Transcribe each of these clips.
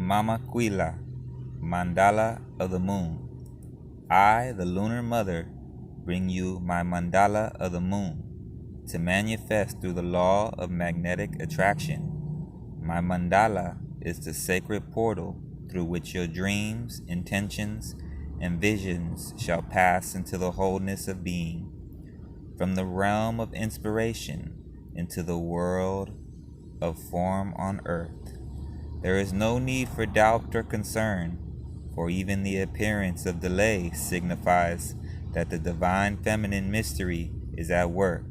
Mama Quilla, Mandala of the Moon. I, the lunar mother, bring you my mandala of the moon to manifest through the law of magnetic attraction. My mandala is the sacred portal through which your dreams, intentions, and visions shall pass into the wholeness of being, from the realm of inspiration into the world of form on earth. There is no need for doubt or concern, for even the appearance of delay signifies that the divine feminine mystery is at work,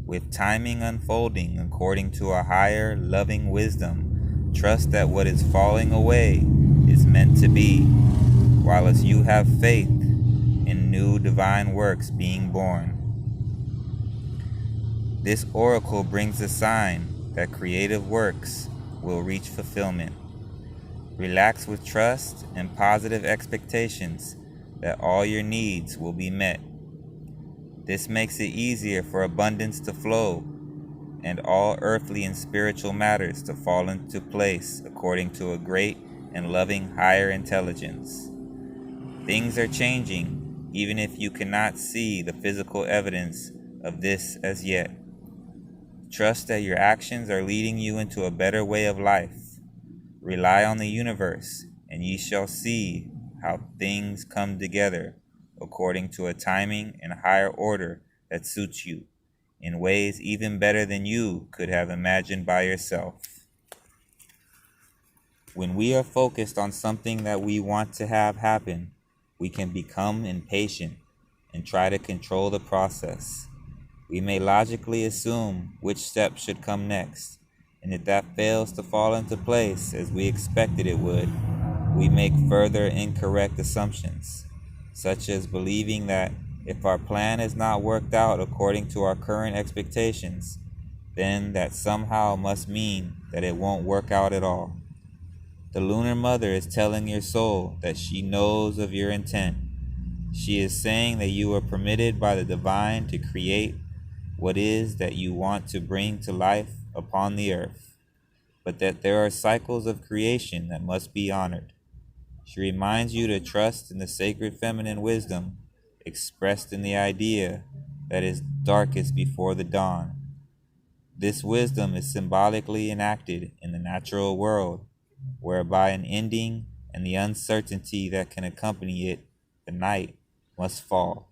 with timing unfolding according to a higher loving wisdom. Trust that what is falling away is meant to be, while as you have faith in new divine works being born. This oracle brings a sign that creative works will reach fulfillment. Relax with trust and positive expectations that all your needs will be met. This makes it easier for abundance to flow and all earthly and spiritual matters to fall into place according to a great and loving higher intelligence. Things are changing, even if you cannot see the physical evidence of this as yet. Trust that your actions are leading you into a better way of life. Rely on the universe, and ye shall see how things come together according to a timing and higher order that suits you, in ways even better than you could have imagined by yourself. When we are focused on something that we want to have happen, we can become impatient and try to control the process. We may logically assume which step should come next, and if that fails to fall into place as we expected it would, we make further incorrect assumptions, such as believing that if our plan is not worked out according to our current expectations, then that somehow must mean that it won't work out at all. The lunar mother is telling your soul that she knows of your intent. She is saying that you are permitted by the divine to create what is that you want to bring to life upon the earth, but that there are cycles of creation that must be honored. She reminds you to trust in the sacred feminine wisdom expressed in the idea that is darkest before the dawn. This wisdom is symbolically enacted in the natural world, whereby an ending and the uncertainty that can accompany it, the night, must fall,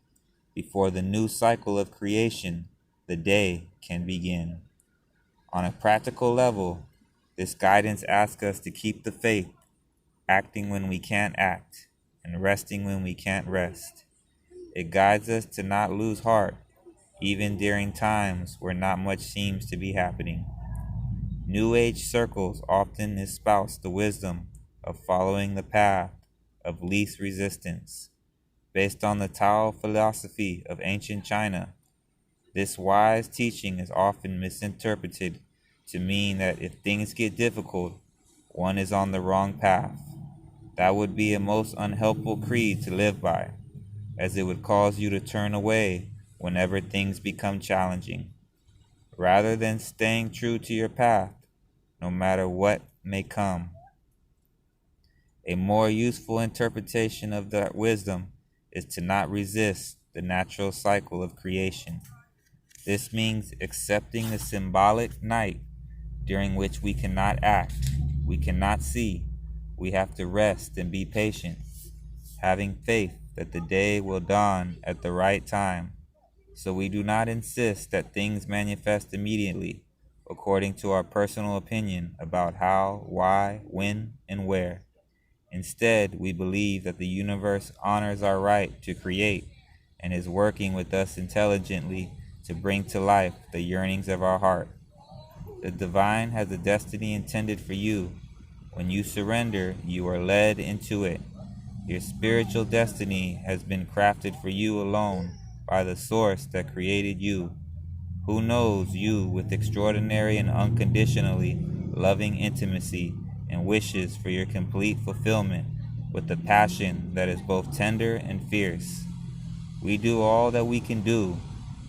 before the new cycle of creation, the day, can begin. On a practical level, this guidance asks us to keep the faith, acting when we can't act, and resting when we can't rest. It guides us to not lose heart, even during times where not much seems to be happening. New Age circles often espouse the wisdom of following the path of least resistance. Based on the Tao philosophy of ancient China, this wise teaching is often misinterpreted to mean that if things get difficult, one is on the wrong path. That would be a most unhelpful creed to live by, as it would cause you to turn away whenever things become challenging. Rather than staying true to your path, no matter what may come. A more useful interpretation of that wisdom is to not resist the natural cycle of creation. This means accepting the symbolic night during which we cannot act, we cannot see, we have to rest and be patient, having faith that the day will dawn at the right time, so we do not insist that things manifest immediately according to our personal opinion about how, why, when, and where. Instead, we believe that the universe honors our right to create and is working with us intelligently to bring to life the yearnings of our heart. The divine has a destiny intended for you. When you surrender, you are led into it. Your spiritual destiny has been crafted for you alone by the source that created you, who knows you with extraordinary and unconditionally loving intimacy and wishes for your complete fulfillment with a passion that is both tender and fierce. We do all that we can do,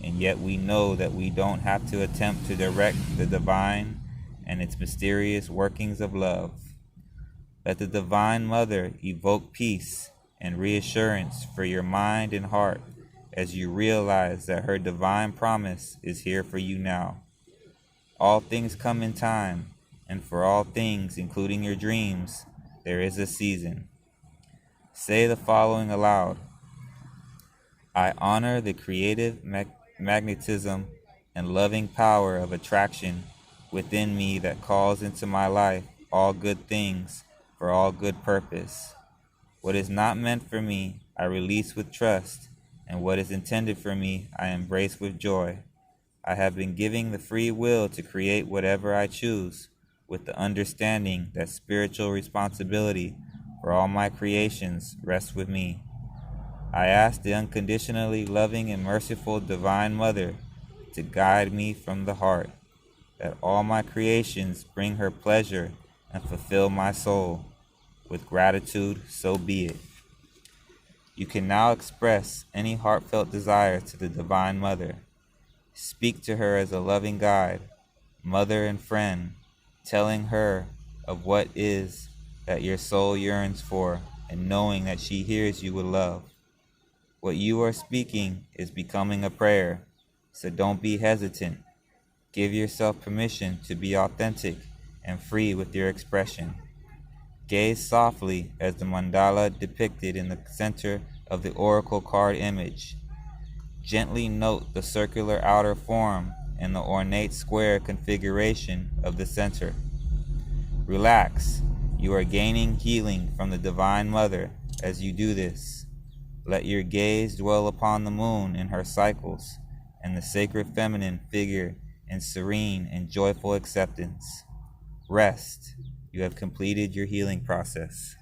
and yet we know that we don't have to attempt to direct the divine and its mysterious workings of love. Let the Divine Mother evoke peace and reassurance for your mind and heart as you realize that her divine promise is here for you now. All things come in time, and for all things, including your dreams, there is a season. Say the following aloud. I honor the creative magnetism and loving power of attraction within me that calls into my life all good things for all good purpose. What is not meant for me, I release with trust, and what is intended for me, I embrace with joy. I have been given the free will to create whatever I choose, with the understanding that spiritual responsibility for all my creations rests with me. I ask the unconditionally loving and merciful Divine Mother to guide me from the heart, that all my creations bring her pleasure and fulfill my soul. With gratitude, so be it. You can now express any heartfelt desire to the Divine Mother. Speak to her as a loving guide, mother and friend, telling her of what is that your soul yearns for and knowing that she hears you with love. What you are speaking is becoming a prayer, so don't be hesitant. Give yourself permission to be authentic and free with your expression. Gaze softly as the mandala depicted in the center of the oracle card image. Gently note the circular outer form and the ornate square configuration of the center. Relax. You are gaining healing from the Divine Mother as you do this. Let your gaze dwell upon the moon in her cycles and the sacred feminine figure in serene and joyful acceptance. Rest. You have completed your healing process.